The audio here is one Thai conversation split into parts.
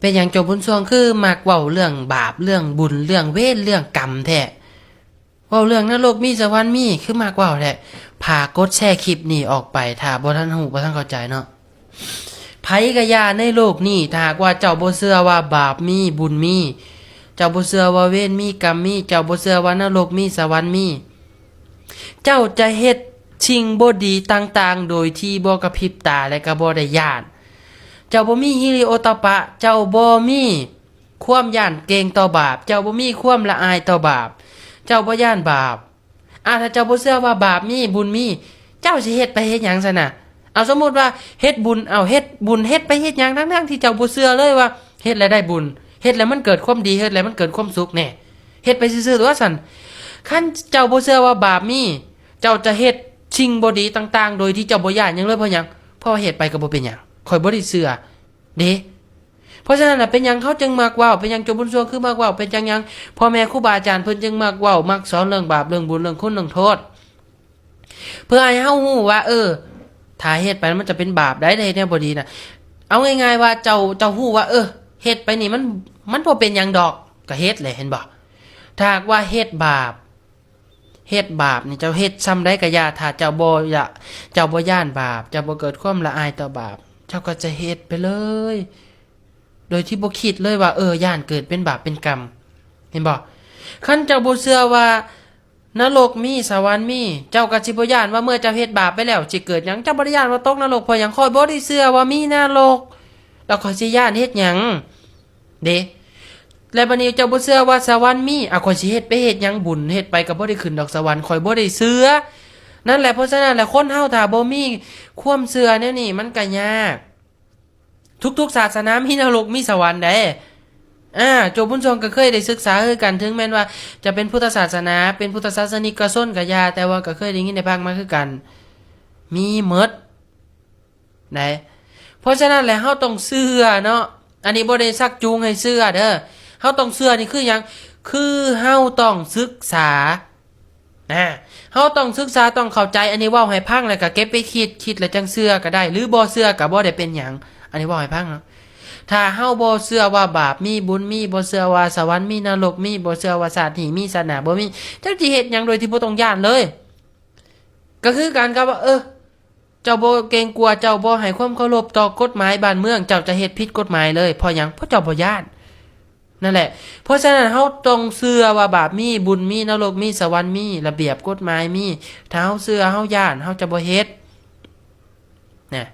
เป็นอย่างเจ้าบุญทรงคือมักเว้าเรื่องบาปเรื่องบุญเรื่องเวรเรื่องกรรมแท้เว้าเรื่องนรกมีสวรรค์มีคือมักเว้าแท้พากดแชร์คลิปนี้ออกไปถ้าบ่ทันฮู้บ่ทันเข้าใจเนาะไผก็ย่าในโลกนี้ถ้าหากว่าเจ้าบ่เชื่อว่าบาปมีบุญมีเจ้าบ่เชื่อว่าเวรมีกรรมมีเจ้าบ่เชื่อว่านรกมีสวรรค์มีเจ้าจะเฮ็ดสิ่งบ่ดีต่างๆโดยที่บ่กระพริบตาและก็บ่ได้ย้านเจ้าบ่มีฮิริโอตปะเจ้าบ่มีความย่านเกรงต่อบาปเจ้าบ่มีความละอายต่อบาปเจ้าบ่ย่านบาปถ้าเจ้าบ่เชื่อว่าบาปมีบุญมีเจ้าสิเฮ็ดไปเฮ็ดหยังซั่นน่ะเอาสมมุติว่าเฮ็ดบุญเฮ็ดบุญเฮ็ดไปเฮ็ดหยังทั้งๆที่เจ้าบ่เชื่อเลยว่าเฮ็ดแล้วได้บุญเฮ็ดแล้วมันเกิดความดีเฮ็ดแล้วมันเกิดความสุขแน่เฮ็ดไปซื่อๆตัวซั่นคันเจ้าบ่เชื่อว่าบาปมีเจ้าจะเฮ็ดสิ่งบ่ดีต่างๆโดยที่เจ้าบ่ย่านหยังเลยเพราะหยังเพราะเฮ็ดไปก็บ่เป็นหยังข่อยบ่ได้เชื่อเด้เพราะฉะนั้นน่ะเป็นหยังเขาจึงมักเว้าเป็นหยังเจ้าบุญทรงคือมักเว้าเป็นจังหยังพ่อแม่ครูบาอาจารย์เพิ่นจึงมักเว้ามักสอนเรื่องบาปเรื่องบุญเรื่องคุณเรื่องโทษเพื่อให้เฮาฮู้ว่าถ้าเฮ็ดไปมันจะเป็นบาปได้แนวบ่ดีน่ะเอาง่ายๆว่าเจ้าฮู้ว่าเฮ็ดไปนี่มันบ่เป็นหยังดอกก็เฮ็ดแหละเห็นบ่ถ้าหากว่าเฮ็ดบาปนี่เจ้าเฮ็ดซ้ำได้ก็อย่าถ้าเจ้าบ่ย่านบาปเจ้าบ่เกิดความละอายต่อบาปเจ้าก็จะเฮ็ดไปเลยโดยที่บ่คิดเลยว่าย่านเกิดเป็นบาปเป็นกรรมเห็นบ่คันเจ้าบ่เชื่อว่านรกมีสวรรค์มีเจ้าก็สิบ่ย่านว่าเมื่อเจ้าเฮ็ดบาปไปแล้วสิเกิดหยังเจ้าบ่ได้ย่านว่าตกนรกเพราะหยังข้อยบ่ได้เชื่อว่ามีนรกแล้วข้อยสิย่านเฮ็ดหยังเด้แล้วบัดนี้เจ้าบ่เชื่อว่าสวรรค์มีข้อยสิเฮ็ดไปเฮ็ดหยังบุญเฮ็ดไปก็บ่ได้ขึ้นดอกสวรรค์ข้อยบ่ได้เชื่อนั่นแหละเพราะฉะนั้นแหละคนเฮาถ้าบ่มีความเชื่อแนวนี้มันก็ยากทุกๆศาสนามีนรกมีสวรรค์ได้โจบุญทรงก็เคยได้ศึกษาคือกันถึงแม้นว่าจะเป็นพุทธศาสนาเป็นพุทธศาสนิกก็ส้นก็ยาแต่ว่าก็เคยได้ยินได้ฟังมาคือกันมีหมดได้เพราะฉะนั้นแหละเฮาต้องเชื่อเนาะอันนี้บ่ได้ซักจูงให้เชื่อเด้อเฮาต้องเชื่อนี่คือหยังคือเฮาต้องศึกษาเฮาต้องศึกษาต้องเข้าใจอันนี้เว้าให้พังแล้วก็เก็บไปคิดแล้วจังเชื่อก็ได้หรือบ่เชื่อก็บ่ได้เป็นหยังอันนี้เว้าให้พังเนาะถ้าเฮาบ่เชื่อว่าบาปมีบุญมีบ่เชื่อว่าสวรรค์มีนรกมีบ่เชื่อว่าศาสตร์นี้มีศาสนาบ่มีเจ้าสิเฮ็ดหยังโดยที่บ่ต้องย้านเลยก็คือการกับว่าเจ้าบ่เกรงกลัวเจ้าบ่ให้ความเคารพต่อกฎหมายบ้านเมืองเจ้าจะเฮ็ดผิดกฎหมายเลยเพราะหยังเพราะเจ้าบ่ย้านนั่นแหละเพราะฉะนั้นเฮาต้องเชื่อว่าบาปมีบุญมีนรกมีสวรรค์มีระเบียบกฎหมายมีถ้าเฮาเชื่อเฮาย้านเฮาจะบ่เฮ็ดนะ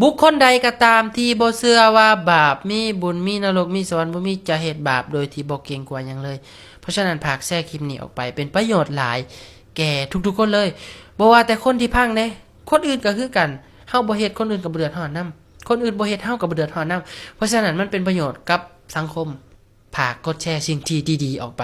บุคคลใดก็ตามที่บ่เชื่อว่าบาปมีบุญมีนรกมีสวรรค์บ่มีจะเฮ็ดบาปโดยที่บ่เกรงกลัวหยังเลยเพราะฉะนั้นพากแชร์คลิปนี้ออกไปเป็นประโยชน์หลายแก่ทุกๆคนเลยบ่ว่าแต่คนที่พังเด้คนอื่นก็คือกันเฮาบ่เฮ็ดคนอื่นก็บ่เดือดร้อนนำคนอื่นบ่เฮ็ดเฮาก็บ่เดือดร้อนนำเพราะฉะนั้นมันเป็นประโยชน์กับสังคมพากกดแชร์สิ่งที่ดีๆออกไป